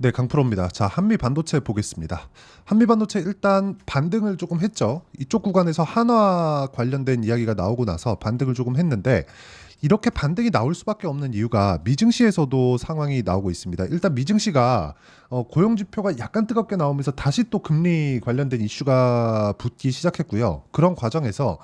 네, 강프로입니다. 자, 한미 반도체 보겠습니다. 한미 반도체 일단 반등을 조금 했죠. 이쪽 구간에서 한화 관련된 이야기가 나오고 나서 반등을 조금 했는데 이렇게 반등이 나올 수밖에 없는 이유가 미증시에서도 상황이 나오고 있습니다. 일단 미증시가 고용 지표가 약간 뜨겁게 나오면서 다시 또 금리 관련된 이슈가 붙기 시작했고요. 그런 과정에서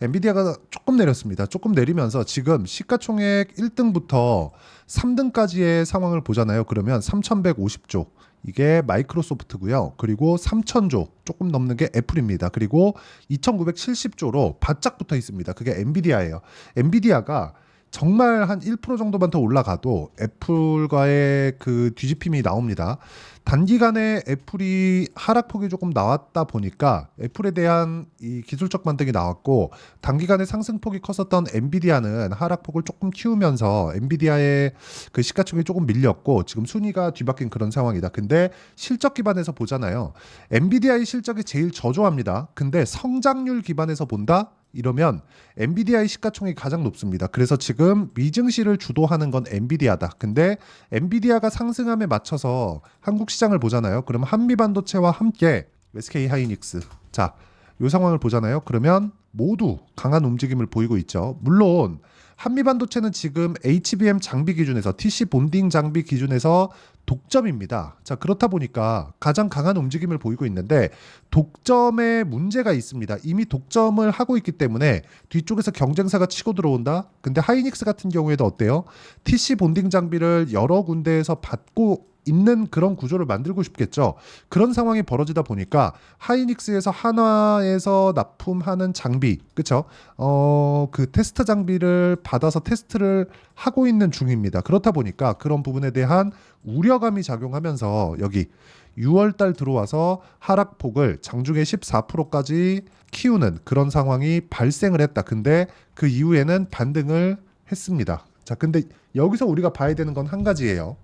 엔비디아가 조금 내렸습니다. 조금 내리면서 지금 시가총액 1등부터 3등까지의 상황을 보잖아요. 그러면 3,150조. 이게 마이크로소프트고요. 그리고 3,000조 조금 넘는 게 애플입니다. 그리고 2,970조로 바짝 붙어 있습니다. 그게 엔비디아예요. 엔비디아가 정말 한 1% 정도만 더 올라가도 애플과의 그 뒤집힘이 나옵니다. 단기간에 애플이 하락폭이 조금 나왔다 보니까 애플에 대한 이 기술적 반등이 나왔고 단기간에 상승폭이 컸었던 엔비디아는 하락폭을 조금 키우면서 엔비디아의 그 시가총액이 조금 밀렸고 지금 순위가 뒤바뀐 그런 상황이다. 근데 실적 기반에서 보잖아요. 엔비디아의 실적이 제일 저조합니다. 근데 성장률 기반에서 본다? 이러면 엔비디아의 시가총액이 가장 높습니다. 그래서 지금 미증시를 주도하는 건 엔비디아다. 근데 엔비디아가 상승함에 맞춰서 한국 시장을 보잖아요. 그럼 한미반도체와 함께 SK 하이닉스, 자, 이 상황을 보잖아요. 그러면 모두 강한 움직임을 보이고 있죠. 물론 한미반도체는 지금 HBM 장비 기준에서 TC 본딩 장비 기준에서 독점입니다. 자, 그렇다 보니까 가장 강한 움직임을 보이고 있는데 독점에 문제가 있습니다. 이미 독점을 하고 있기 때문에 뒤쪽에서 경쟁사가 치고 들어온다. 근데 하이닉스 같은 경우에도 어때요? TC 본딩 장비를 여러 군데에서 받고 있는 그런 구조를 만들고 싶겠죠. 그런 상황이 벌어지다 보니까 하이닉스에서 한화에서 납품하는 장비, 그쵸? 그 테스트 장비를 받아서 테스트를 하고 있는 중입니다. 그렇다 보니까 그런 부분에 대한 우려감이 작용하면서 여기 6월 달 들어와서 하락폭을 장중에 14%까지 키우는 그런 상황이 발생을 했다. 근데 그 이후에는 반등을 했습니다. 자, 근데 여기서 우리가 봐야 되는 건 한 가지예요.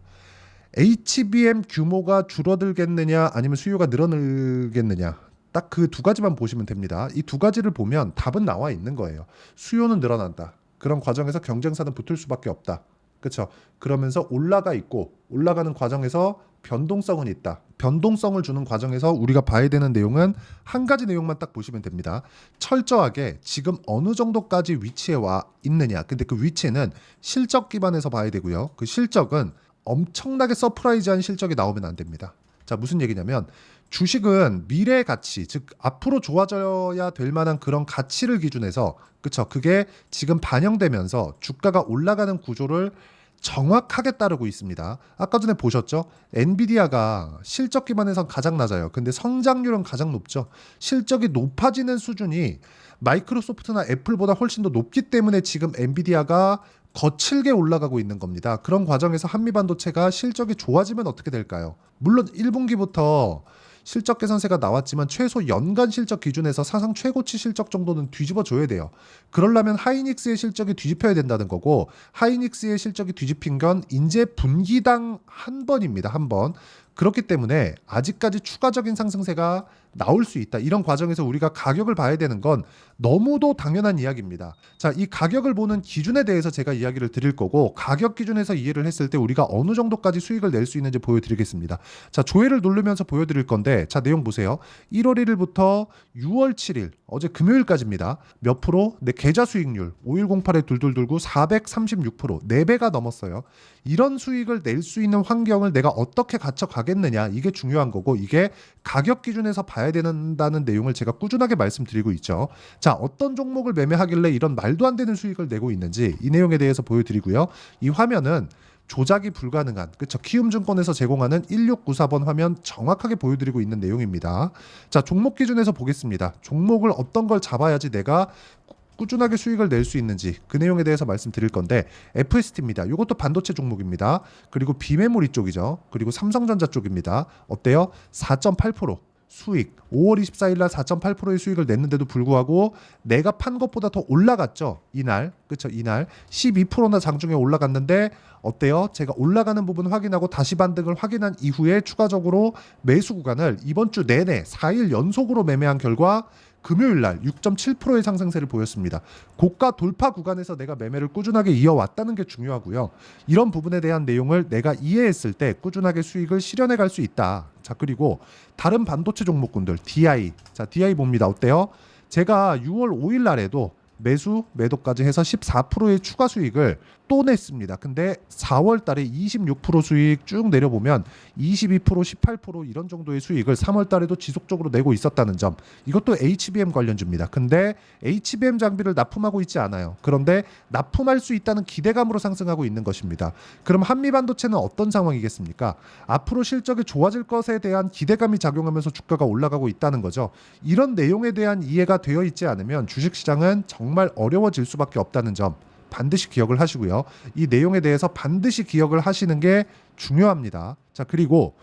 HBM 규모가 줄어들겠느냐 아니면 수요가 늘어들겠느냐, 딱 그 두 가지만 보시면 됩니다. 이 두 가지를 보면 답은 나와 있는 거예요. 수요는 늘어난다. 그런 과정에서 경쟁사는 붙을 수밖에 없다. 그렇죠? 그러면서 올라가 있고 올라가는 과정에서 변동성은 있다. 변동성을 주는 과정에서 우리가 봐야 되는 내용은 한 가지 내용만 딱 보시면 됩니다. 철저하게 지금 어느 정도까지 위치에 와 있느냐. 근데 그 위치는 실적 기반에서 봐야 되고요. 그 실적은 엄청나게 서프라이즈한 실적이 나오면 안 됩니다. 자, 무슨 얘기냐면 주식은 미래 가치, 즉 앞으로 좋아져야 될 만한 그런 가치를 기준해서, 그쵸? 그게 지금 반영되면서 주가가 올라가는 구조를 정확하게 따르고 있습니다. 아까 전에 보셨죠? 엔비디아가 실적 기반에서 가장 낮아요. 근데 성장률은 가장 높죠. 실적이 높아지는 수준이 마이크로소프트나 애플보다 훨씬 더 높기 때문에 지금 엔비디아가 거칠게 올라가고 있는 겁니다. 그런 과정에서 한미반도체가 실적이 좋아지면 어떻게 될까요? 물론 1분기부터 실적 개선세가 나왔지만 최소 연간 실적 기준에서 사상 최고치 실적 정도는 뒤집어 줘야 돼요. 그러려면 하이닉스의 실적이 뒤집혀야 된다는 거고, 하이닉스의 실적이 뒤집힌 건 이제 분기당 한 번입니다. 한 번. 그렇기 때문에 아직까지 추가적인 상승세가 나올 수 있다. 이런 과정에서 우리가 가격을 봐야 되는 건 너무도 당연한 이야기입니다. 자, 이 가격을 보는 기준에 대해서 제가 이야기를 드릴 거고, 가격 기준에서 이해를 했을 때 우리가 어느 정도까지 수익을 낼 수 있는지 보여드리겠습니다. 자, 조회를 누르면서 보여드릴 건데, 자, 내용 보세요. 1월 1일부터 6월 7일, 어제 금요일까지입니다. 몇 프로? 내 계좌 수익률 5108에 둘둘둘구 436%, 4배가 넘었어요. 이런 수익을 낼 수 있는 환경을 내가 어떻게 갖춰가겠느냐, 이게 중요한 거고, 이게 가격 기준에서 봐야 된다는 내용을 제가 꾸준하게 말씀드리고 있죠. 자, 어떤 종목을 매매하길래 이런 말도 안 되는 수익을 내고 있는지 이 내용에 대해서 보여드리고요. 이 화면은 조작이 불가능한, 그쵸? 키움증권에서 제공하는 1694번 화면 정확하게 보여드리고 있는 내용입니다. 자, 종목 기준에서 보겠습니다. 종목을 어떤 걸 잡아야지 내가 꾸준하게 수익을 낼 수 있는지 그 내용에 대해서 말씀드릴 건데, FST입니다. 이것도 반도체 종목입니다. 그리고 비메모리 쪽이죠. 그리고 삼성전자 쪽입니다. 어때요? 4.8% 수익, 5월 24일 날 4.8%의 수익을 냈는데도 불구하고 내가 판 것보다 더 올라갔죠. 이날, 그렇죠? 이날 12%나 장중에 올라갔는데 어때요? 제가 올라가는 부분 확인하고 다시 반등을 확인한 이후에 추가적으로 매수 구간을 이번 주 내내 4일 연속으로 매매한 결과 금요일 날 6.7%의 상승세를 보였습니다. 고가 돌파 구간에서 내가 매매를 꾸준하게 이어왔다는 게 중요하고요. 이런 부분에 대한 내용을 내가 이해했을 때 꾸준하게 수익을 실현해 갈 수 있다. 자, 그리고 다른 반도체 종목군들 DI. 자, DI 봅니다. 어때요? 제가 6월 5일 날에도 매수, 매도까지 해서 14%의 추가 수익을 또 냈습니다. 근데 4월 달에 26% 수익 쭉 내려보면 22%, 18% 이런 정도의 수익을 3월 달에도 지속적으로 내고 있었다는 점. 이것도 HBM 관련주입니다. 근데 HBM 장비를 납품하고 있지 않아요. 그런데 납품할 수 있다는 기대감으로 상승하고 있는 것입니다. 그럼 한미반도체는 어떤 상황이겠습니까? 앞으로 실적이 좋아질 것에 대한 기대감이 작용하면서 주가가 올라가고 있다는 거죠. 이런 내용에 대한 이해가 되어 있지 않으면 주식시장은 정말 어려워질 수밖에 없다는 점 반드시 기억을 하시고요. 이 내용에 대해서 반드시 기억을 하시는 게 중요합니다. 자, 그리고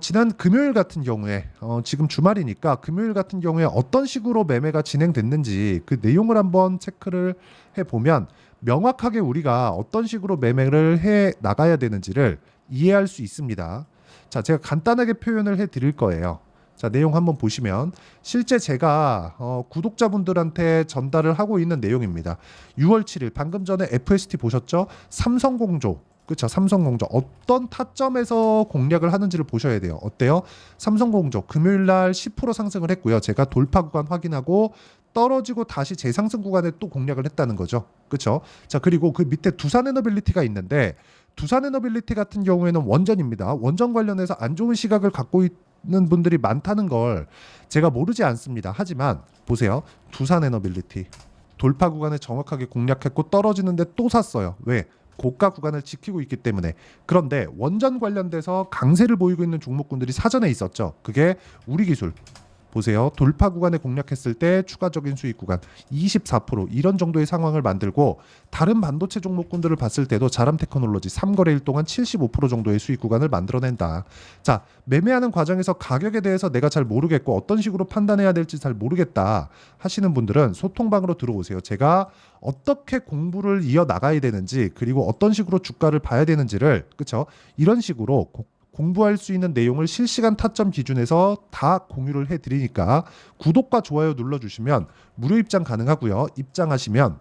지난 금요일 같은 경우에 지금 주말이니까 금요일 같은 경우에 어떤 식으로 매매가 진행됐는지 그 내용을 한번 체크를 해보면 명확하게 우리가 어떤 식으로 매매를 해 나가야 되는지를 이해할 수 있습니다. 자, 제가 간단하게 표현을 해 드릴 거예요. 자, 내용 한번 보시면 실제 제가 구독자분들한테 전달을 하고 있는 내용입니다. 6월 7일 방금 전에 FST 보셨죠? 삼성공조. 그렇죠. 삼성공조 어떤 타점에서 공략을 하는지를 보셔야 돼요. 어때요? 삼성공조 금요일 날 10% 상승을 했고요. 제가 돌파 구간 확인하고 떨어지고 다시 재상승 구간에 또 공략을 했다는 거죠. 그렇죠? 자, 그리고 그 밑에 두산에너빌리티가 있는데 두산에너빌리티 같은 경우에는 원전입니다. 원전 관련해서 안 좋은 시각을 갖고 있는 분들이 많다는 걸 제가 모르지 않습니다. 하지만 보세요. 두산에너빌리티 돌파 구간에 정확하게 공략했고 떨어지는데 또 샀어요. 왜? 고가 구간을 지키고 있기 때문에. 그런데 원전 관련돼서 강세를 보이고 있는 종목군들이 사전에 있었죠. 그게 우리기술. 보세요. 돌파 구간에 공략했을 때 추가적인 수익 구간 24% 이런 정도의 상황을 만들고 다른 반도체 종목군들을 봤을 때도 자람테크놀로지 3거래일 동안 75% 정도의 수익 구간을 만들어낸다. 자, 매매하는 과정에서 가격에 대해서 내가 잘 모르겠고 어떤 식으로 판단해야 될지 잘 모르겠다 하시는 분들은 소통방으로 들어오세요. 제가 어떻게 공부를 이어나가야 되는지 그리고 어떤 식으로 주가를 봐야 되는지를 그렇죠? 이런 식으로 공부할 수 있는 내용을 실시간 타점 기준에서 다 공유를 해드리니까 구독과 좋아요 눌러주시면 무료 입장 가능하고요. 입장하시면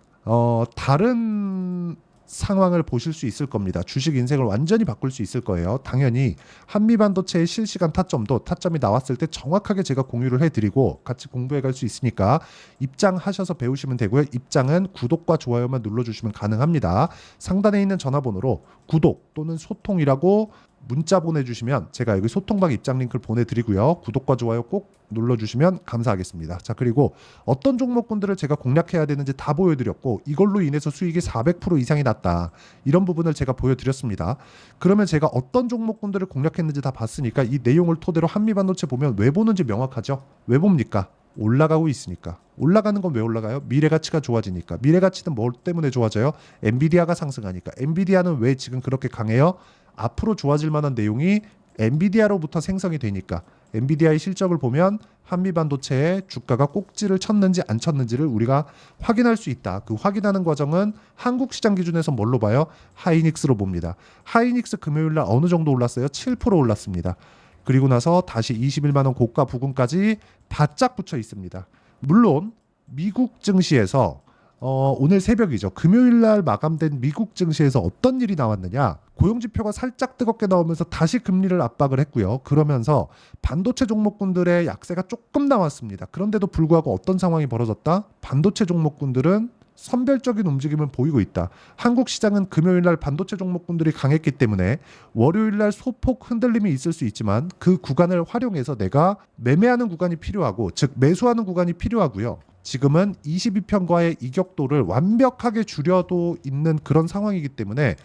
다른 상황을 보실 수 있을 겁니다. 주식 인생을 완전히 바꿀 수 있을 거예요. 당연히 한미반도체의 실시간 타점도 타점이 나왔을 때 정확하게 제가 공유를 해드리고 같이 공부해 갈 수 있으니까 입장하셔서 배우시면 되고요. 입장은 구독과 좋아요만 눌러주시면 가능합니다. 상단에 있는 전화번호로 구독 또는 소통이라고 문자 보내주시면 제가 여기 소통방 입장 링크를 보내드리고요. 구독과 좋아요 꼭 눌러주시면 감사하겠습니다. 자, 그리고 어떤 종목군들을 제가 공략해야 되는지 다 보여드렸고 이걸로 인해서 수익이 400% 이상이 났다. 이런 부분을 제가 보여드렸습니다. 그러면 제가 어떤 종목군들을 공략했는지 다 봤으니까 이 내용을 토대로 한미반도체 보면 왜 보는지 명확하죠? 왜 봅니까? 올라가고 있으니까. 올라가는 건 왜 올라가요? 미래가치가 좋아지니까. 미래가치는 뭐 때문에 좋아져요? 엔비디아가 상승하니까. 엔비디아는 왜 지금 그렇게 강해요? 앞으로 좋아질 만한 내용이 엔비디아로부터 생성이 되니까. 엔비디아의 실적을 보면 한미반도체의 주가가 꼭지를 쳤는지 안 쳤는지를 우리가 확인할 수 있다. 그 확인하는 과정은 한국 시장 기준에서 뭘로 봐요? 하이닉스로 봅니다. 하이닉스 금요일 날 어느 정도 올랐어요? 7% 올랐습니다. 그리고 나서 다시 21만 원 고가 부근까지 바짝 붙여 있습니다. 물론 미국 증시에서 오늘 새벽이죠. 금요일 날 마감된 미국 증시에서 어떤 일이 나왔느냐? 고용지표가 살짝 뜨겁게 나오면서 다시 금리를 압박을 했고요. 그러면서 반도체 종목군들의 약세가 조금 나왔습니다. 그런데도 불구하고 어떤 상황이 벌어졌다? 반도체 종목군들은 선별적인 움직임을 보이고 있다. 한국 시장은 금요일 날 반도체 종목군들이 강했기 때문에 월요일 날 소폭 흔들림이 있을 수 있지만 그 구간을 활용해서 내가 매매하는 구간이 필요하고 즉 매수하는 구간이 필요하고요. 지금은 22평과의 이격도를 완벽하게 줄여도 있는 그런 상황이기 때문에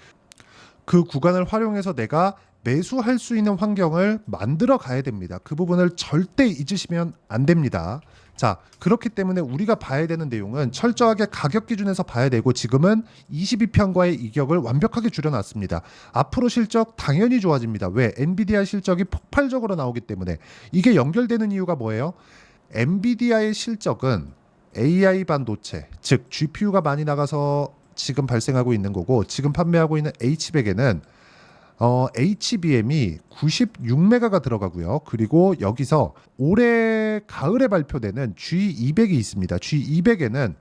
그 구간을 활용해서 내가 매수할 수 있는 환경을 만들어 가야 됩니다. 그 부분을 절대 잊으시면 안 됩니다. 자, 그렇기 때문에 우리가 봐야 되는 내용은 철저하게 가격 기준에서 봐야 되고 지금은 22평과의 이격을 완벽하게 줄여놨습니다. 앞으로 실적 당연히 좋아집니다. 왜? 엔비디아 실적이 폭발적으로 나오기 때문에. 이게 연결되는 이유가 뭐예요? 엔비디아의 실적은 AI 반도체, 즉 GPU가 많이 나가서 지금 발생하고 있는 거고 지금 판매하고 있는 H백에는 HBM이 96메가가 들어가고요. 그리고 여기서 올해 가을에 발표되는 G200이 있습니다. G200에는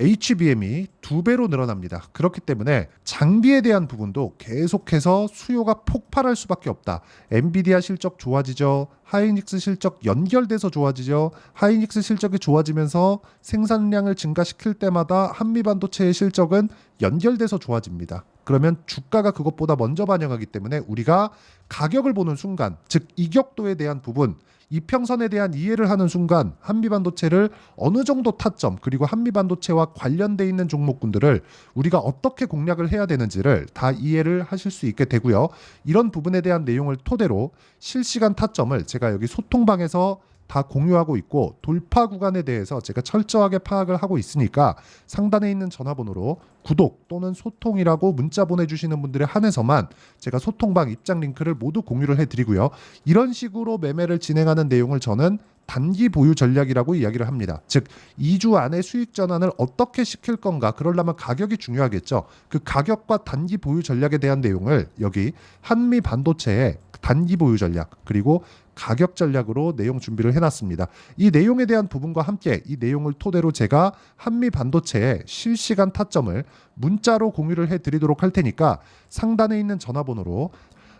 HBM이 2배로 늘어납니다. 그렇기 때문에 장비에 대한 부분도 계속해서 수요가 폭발할 수밖에 없다. 엔비디아 실적 좋아지죠. 하이닉스 실적 연결돼서 좋아지죠. 하이닉스 실적이 좋아지면서 생산량을 증가시킬 때마다 한미반도체의 실적은 연결돼서 좋아집니다. 그러면 주가가 그것보다 먼저 반영하기 때문에 우리가 가격을 보는 순간, 즉 이격도에 대한 부분, 이평선에 대한 이해를 하는 순간 한미반도체를 어느 정도 타점, 그리고 한미반도체와 관련돼 있는 종목군들을 우리가 어떻게 공략을 해야 되는지를 다 이해를 하실 수 있게 되고요. 이런 부분에 대한 내용을 토대로 실시간 타점을 제가 여기 소통방에서 다 공유하고 있고, 돌파 구간에 대해서 제가 철저하게 파악을 하고 있으니까 상단에 있는 전화번호로 구독 또는 소통이라고 문자 보내주시는 분들에 한해서만 제가 소통방 입장 링크를 모두 공유를 해드리고요. 이런 식으로 매매를 진행하는 내용을 저는 단기 보유 전략이라고 이야기를 합니다. 즉 2주 안에 수익 전환을 어떻게 시킬 건가, 그러려면 가격이 중요하겠죠. 그 가격과 단기 보유 전략에 대한 내용을 여기 한미 반도체의 단기 보유 전략 그리고 가격 전략으로 내용 준비를 해놨습니다. 이 내용에 대한 부분과 함께 이 내용을 토대로 제가 한미 반도체의 실시간 타점을 문자로 공유를 해드리도록 할 테니까 상단에 있는 전화번호로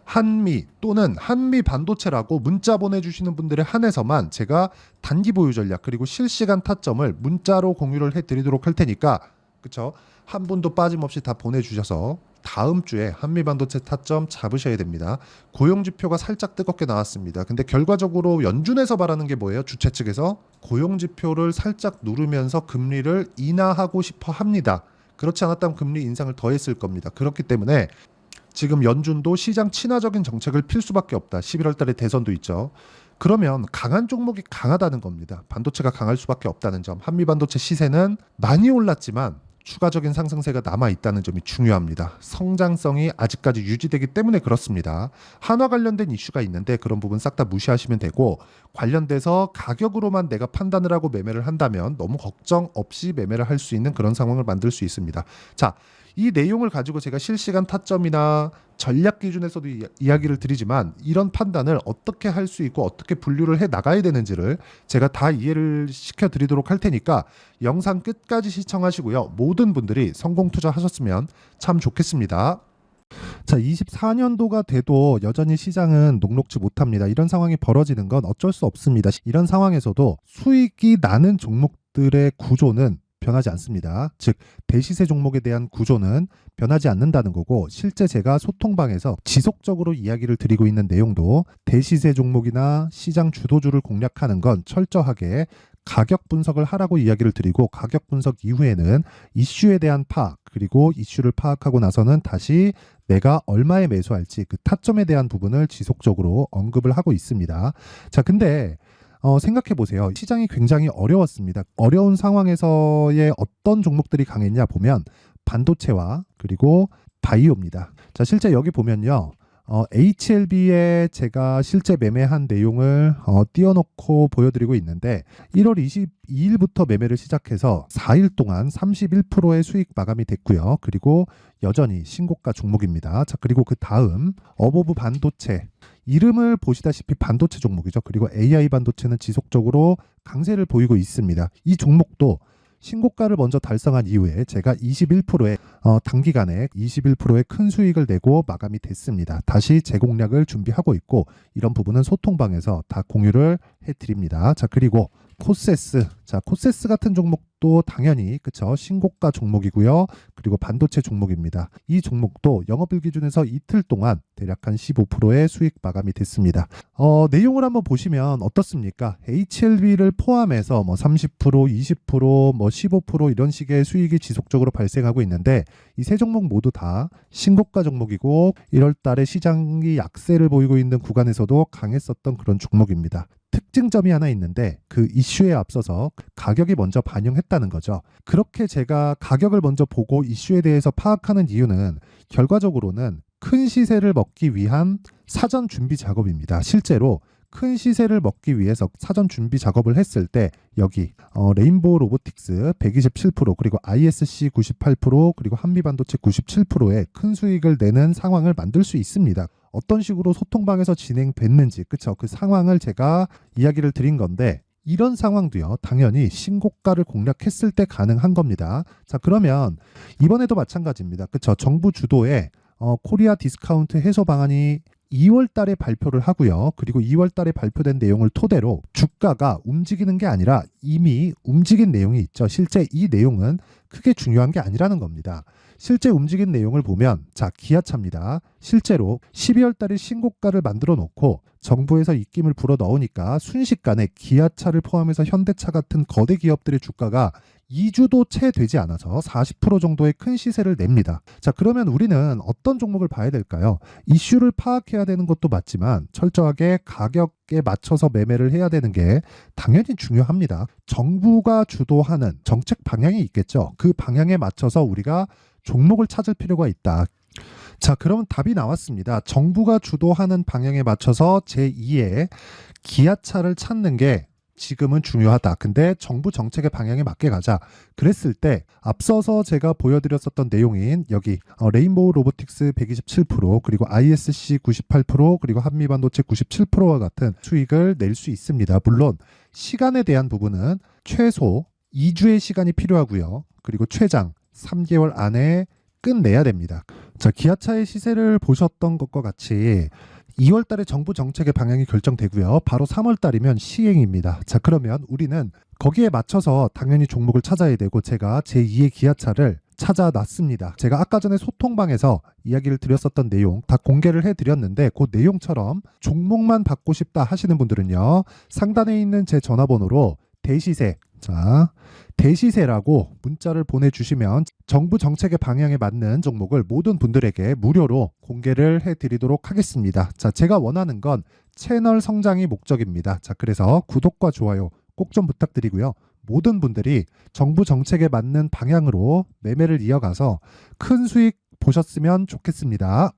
한미 또는 한미 반도체라고 문자 보내주시는 분들에 한해서만 제가 단기 보유 전략 그리고 실시간 타점을 문자로 공유를 해드리도록 할 테니까, 그쵸? 한 분도 빠짐없이 다 보내주셔서 다음 주에 한미 반도체 타점 잡으셔야 됩니다. 고용지표가 살짝 뜨겁게 나왔습니다. 근데 결과적으로 연준에서 바라는 게 뭐예요? 주최 측에서 고용지표를 살짝 누르면서 금리를 인하하고 싶어 합니다. 그렇지 않았다면 금리 인상을 더 했을 겁니다. 그렇기 때문에 지금 연준도 시장 친화적인 정책을 필 수밖에 없다. 11월 달에 대선도 있죠. 그러면 강한 종목이 강하다는 겁니다. 반도체가 강할 수밖에 없다는 점. 한미 반도체 시세는 많이 올랐지만 추가적인 상승세가 남아있다는 점이 중요합니다. 성장성이 아직까지 유지되기 때문에 그렇습니다. 한화 관련된 이슈가 있는데 그런 부분 싹 다 무시하시면 되고, 관련돼서 가격으로만 내가 판단을 하고 매매를 한다면 너무 걱정 없이 매매를 할 수 있는 그런 상황을 만들 수 있습니다. 자, 이 내용을 가지고 제가 실시간 타점이나 전략 기준에서도 이야기를 드리지만 이런 판단을 어떻게 할 수 있고 어떻게 분류를 해 나가야 되는지를 제가 다 이해를 시켜드리도록 할 테니까 영상 끝까지 시청하시고요. 모든 분들이 성공 투자하셨으면 참 좋겠습니다. 자, 24년도가 돼도 여전히 시장은 녹록지 못합니다. 이런 상황이 벌어지는 건 어쩔 수 없습니다. 이런 상황에서도 수익이 나는 종목들의 구조는 변하지 않습니다. 즉 대시세 종목에 대한 구조는 변하지 않는다는 거고, 실제 제가 소통방에서 지속적으로 이야기를 드리고 있는 내용도 대시세 종목이나 시장 주도주를 공략하는 건 철저하게 가격 분석을 하라고 이야기를 드리고, 가격 분석 이후에는 이슈에 대한 파악, 그리고 이슈를 파악하고 나서는 다시 내가 얼마에 매수할지 그 타점에 대한 부분을 지속적으로 언급을 하고 있습니다. 자, 근데 생각해 보세요. 시장이 굉장히 어려웠습니다. 어려운 상황에서의 어떤 종목들이 강했냐 보면 반도체와 그리고 바이오입니다. 자, 실제 여기 보면요. HLB에 제가 실제 매매한 내용을 띄워놓고 보여드리고 있는데 1월 22일부터 매매를 시작해서 4일 동안 31%의 수익 마감이 됐고요. 그리고 여전히 신고가 종목입니다. 자, 그리고 그 다음 어보브 반도체, 이름을 보시다시피 반도체 종목이죠. 그리고 AI 반도체는 지속적으로 강세를 보이고 있습니다. 이 종목도 신고가를 먼저 달성한 이후에 제가 21%의 단기간에 21%의 큰 수익을 내고 마감이 됐습니다. 다시 재공략을 준비하고 있고, 이런 부분은 소통방에서 다 공유를 해드립니다. 자, 그리고 코세스, 자, 코세스 같은 종목도 당연히 그쵸, 신고가 종목이고요. 그리고 반도체 종목입니다. 이 종목도 영업일 기준에서 이틀 동안 대략 한 15%의 수익 마감이 됐습니다. 내용을 한번 보시면 어떻습니까? HLB를 포함해서 뭐 30%, 20%, 뭐 15% 이런 식의 수익이 지속적으로 발생하고 있는데, 이 세 종목 모두 다 신고가 종목이고 1월 달에 시장이 약세를 보이고 있는 구간에서도 강했었던 그런 종목입니다. 특징점이 하나 있는데 그 이슈에 앞서서 가격이 먼저 반영했다는 거죠. 그렇게 제가 가격을 먼저 보고 이슈에 대해서 파악하는 이유는 결과적으로는 큰 시세를 먹기 위한 사전 준비 작업입니다. 실제로 큰 시세를 먹기 위해서 사전 준비 작업을 했을 때 여기 레인보우 로보틱스 127% 그리고 ISC 98% 그리고 한미반도체 97%의 큰 수익을 내는 상황을 만들 수 있습니다. 어떤 식으로 소통방에서 진행됐는지, 그쵸? 그 상황을 제가 이야기를 드린 건데, 이런 상황도요, 당연히 신고가를 공략했을 때 가능한 겁니다. 자, 그러면 이번에도 마찬가지입니다. 그쵸? 정부 주도의 코리아 디스카운트 해소 방안이 2월 달에 발표를 하고요. 그리고 2월 달에 발표된 내용을 토대로 주가가 움직이는 게 아니라 이미 움직인 내용이 있죠. 실제 이 내용은 크게 중요한 게 아니라는 겁니다. 실제 움직인 내용을 보면, 자, 기아차입니다. 실제로 12월 달에 신고가를 만들어 놓고 정부에서 입김을 불어 넣으니까 순식간에 기아차를 포함해서 현대차 같은 거대 기업들의 주가가 2주도 채 되지 않아서 40% 정도의 큰 시세를 냅니다. 자, 그러면 우리는 어떤 종목을 봐야 될까요? 이슈를 파악해야 되는 것도 맞지만 철저하게 가격에 맞춰서 매매를 해야 되는 게 당연히 중요합니다. 정부가 주도하는 정책 방향이 있겠죠. 그 방향에 맞춰서 우리가 종목을 찾을 필요가 있다. 자, 그러면 답이 나왔습니다. 정부가 주도하는 방향에 맞춰서 제2의 기아차를 찾는 게 지금은 중요하다. 근데 정부 정책의 방향에 맞게 가자. 그랬을 때 앞서서 제가 보여드렸었던 내용인 여기 레인보우 로보틱스 127%, 그리고 ISC 98%, 그리고 한미반도체 97%와 같은 수익을 낼 수 있습니다. 물론 시간에 대한 부분은 최소 2주의 시간이 필요하고요. 그리고 최장 3개월 안에 끝내야 됩니다. 자, 기아차의 시세를 보셨던 것과 같이 2월 달에 정부 정책의 방향이 결정되고요. 바로 3월 달이면 시행입니다. 자, 그러면 우리는 거기에 맞춰서 당연히 종목을 찾아야 되고, 제가 제2의 기아차를 찾아놨습니다. 제가 아까 전에 소통방에서 이야기를 드렸었던 내용 다 공개를 해드렸는데, 그 내용처럼 종목만 받고 싶다 하시는 분들은요, 상단에 있는 제 전화번호로 대시세, 자, 대시세라고 문자를 보내주시면 정부 정책의 방향에 맞는 종목을 모든 분들에게 무료로 공개를 해드리도록 하겠습니다. 자, 제가 원하는 건 채널 성장이 목적입니다. 자, 그래서 구독과 좋아요 꼭 좀 부탁드리고요. 모든 분들이 정부 정책에 맞는 방향으로 매매를 이어가서 큰 수익 보셨으면 좋겠습니다.